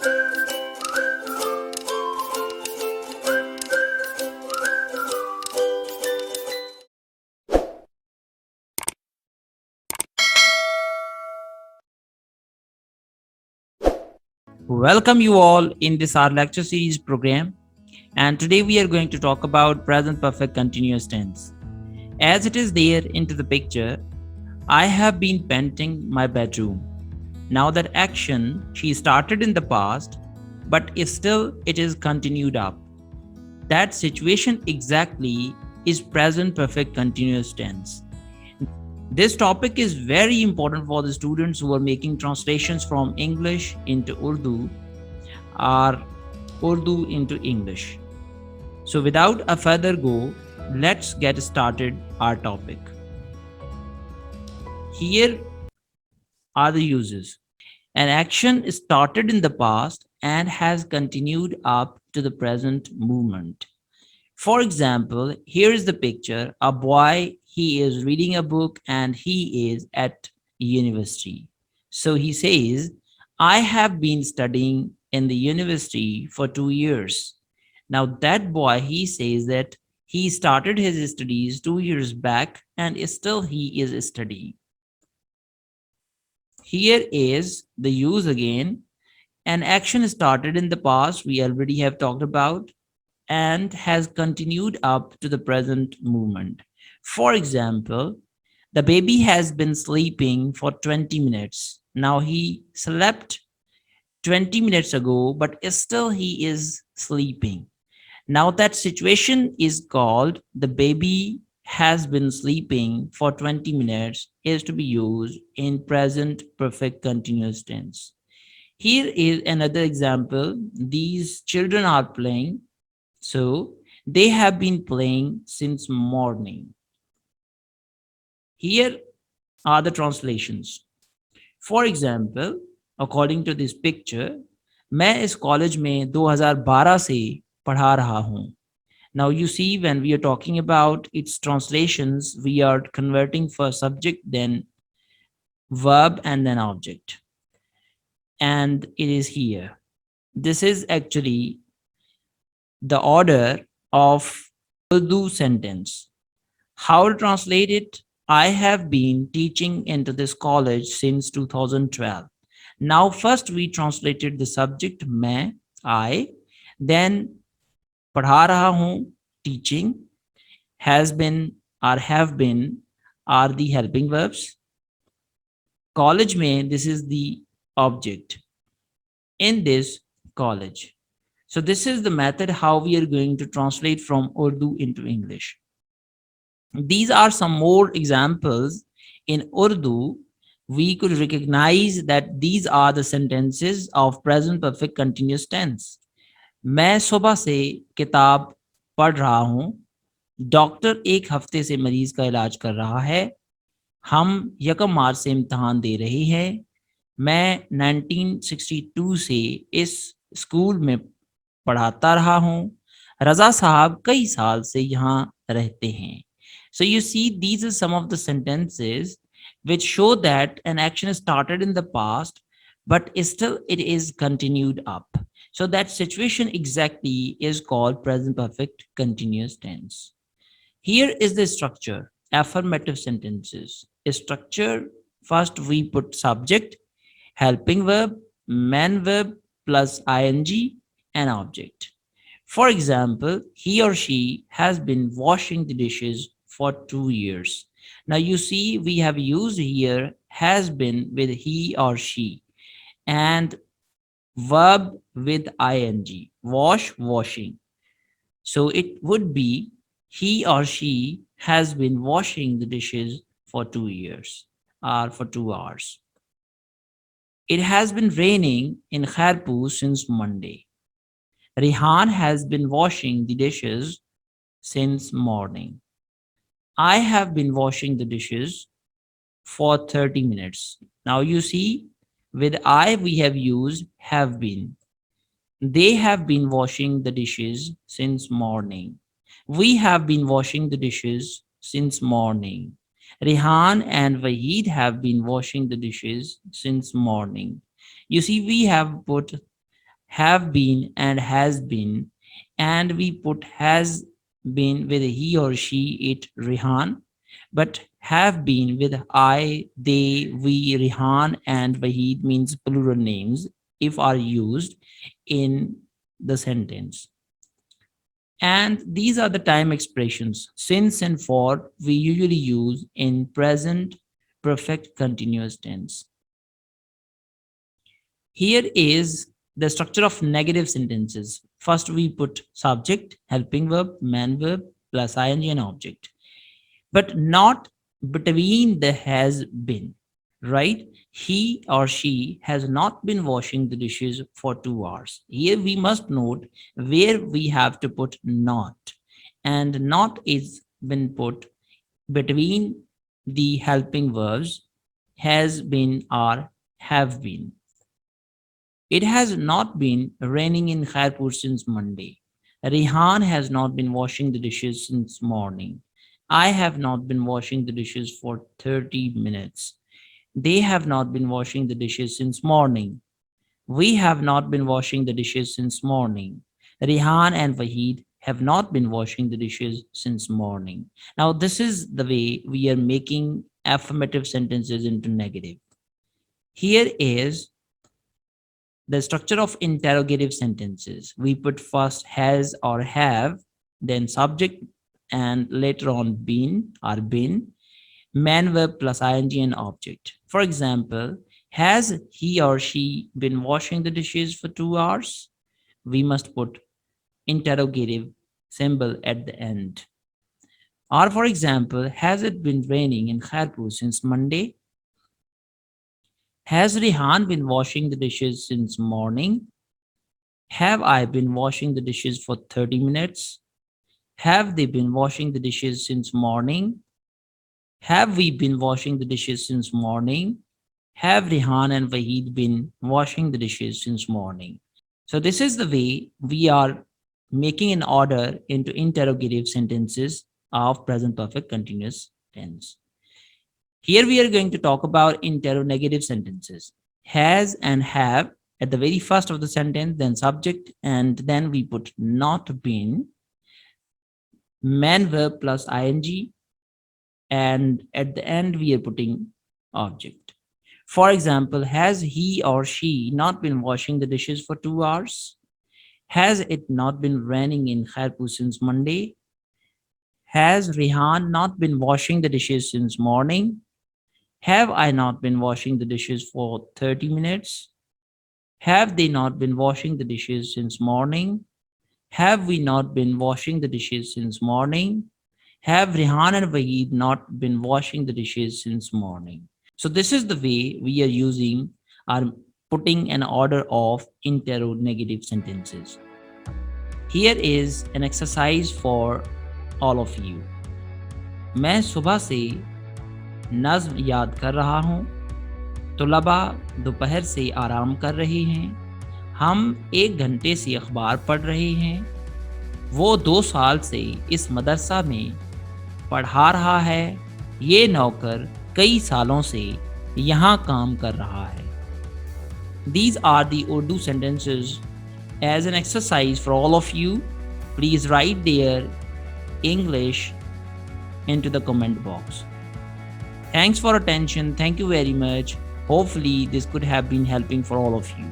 Welcome you all in this our lecture series program, and today we are going to talk about present perfect continuous tense. As it is there into the picture, I have been painting my bedroom. Now that action she started in the past, but if still it is continued up. That situation exactly is present perfect continuous tense. This topic is very important for the students who are making translations from English into Urdu or Urdu into English. So without a further go, let's get started our topic. Here are the uses. An action started in the past and has continued up to the present moment. For example, here is the picture. A boy, he is reading a book and he is at university. So he says, I have been studying in the university for 2 years. Now that boy, he says that he started his studies 2 years back and still he is studying. Here is the use again. An action started in the past, we already have talked about, and has continued up to the present moment. For example, the baby has been sleeping for 20 minutes. Now he slept 20 minutes ago, but still he is sleeping. Now that situation is called the baby has been sleeping for 20 minutes is to be used in present perfect continuous tense. Here is another example. These children are playing. So they have been playing since morning. Here are the translations. For example, according to this picture, मैं इस college में 2012 से पढ़ा रहा हूँ. Now you see, when we are talking about its translations, we are converting first subject, then verb, and then object. And it is here. This is actually the order of Urdu sentence. How to translate it? I have been teaching into this college since 2012. Now, first we translated the subject, मैं, I, then पढ़ा रहा हूँ, teaching, has been or have been are the helping verbs. College में, this is the object. In this college. So this is the method how we are going to translate from Urdu into English. These are some more examples. In Urdu, we could recognize that these are the sentences of present perfect continuous tense. मैं सुबह से किताब पढ़ रहा हूँ. Doctor एक हफ्ते से मरीज का इलाज कर रहा है. हम 1 मार्च से इम्तिहान दे रहे हैं. मैं 1962 से इस स्कूल में पढ़ाता रहा हूँ. रजा साहब कई साल से यहाँ रहते हैं. So you see, these are some of the sentences which show that an action started in the past, but still it is continued up. So that situation exactly is called present perfect continuous tense. Here is the structure, affirmative sentences. Structure, first we put subject, helping verb, main verb plus ing and object. For example, he or she has been washing the dishes for 2 years. Now you see, we have used here has been with he or she and verb with ing, wash, washing. So it would be he or she has been washing the dishes for 2 years or for 2 hours. It has been raining in Kharpur since Monday. Rihan has been washing the dishes since morning. I have been washing the dishes for 30 minutes. Now you see, with I we have used have been. They have been washing the dishes since morning. We have been washing the dishes since morning. Rehan and Wahid have been washing the dishes since morning. You see, we have put have been and has been, and we put has been with he or she, it, Rihan, but have been with I, they, we, Rihan, and Wahid means plural names if are used in the sentence. And these are the time expressions. Since and for we usually use in present perfect continuous tense. Here is the structure of negative sentences. First, we put subject, helping verb, man verb, plus ing and object, but not between the has been, right? He or she has not been washing the dishes for 2 hours. Here we must note where we have to put not, and not is been put between the helping verbs has been or have been. It has not been raining in Khairpur since Monday. Rihan has not been washing the dishes since morning. I have not been washing the dishes for 30 minutes. They have not been washing the dishes since morning. We have not been washing the dishes since morning. Rihan and Wahid have not been washing the dishes since morning. Now, this is the way we are making affirmative sentences into negative. Here is the structure of interrogative sentences. We put first has or have, then subject, and later on been or been, man verb plus ing and object. For example, has he or she been washing the dishes for 2 hours? We must put interrogative symbol at the end. Or for example, has it been raining in Khairpur since Monday? Has Rihan been washing the dishes since morning? Have I been washing the dishes for 30 minutes? Have they been washing the dishes since morning? Have we been washing the dishes since morning? Have Rihan and Wahid been washing the dishes since morning? So this is the way we are making an order into interrogative sentences of present perfect continuous tense. Here we are going to talk about interrogative sentences. Has and have at the very first of the sentence, then subject, and then we put not been, man verb plus ing, and at the end we are putting object. For example, has he or she not been washing the dishes for 2 hours? Has it not been raining in Khairpur since Monday? Has Rihan not been washing the dishes since morning? Have I not been washing the dishes for 30 minutes? Have they not been washing the dishes since morning? Have we not been washing the dishes since morning? Have Rihan and Wahid not been washing the dishes since morning? So this is the way we are using or putting an order of interrogative sentences. Here is an exercise for all of you. मैं सुबह से नज़्म याद कर रहा हूँ. तुलबा दोपहर से आराम कर रहे हैं. हम 1 घंटे से अखबार पढ़ रहे हैं. वो 2 साल से इस मदरसा में पढ़ा रहा है. ये नौकर कई सालों से यहाँ काम कर रहा है. These are the Urdu sentences as an exercise for all of you. Please write their English into the comment box. Thanks for attention. Thank you very much. Hopefully this could have been helping for all of you.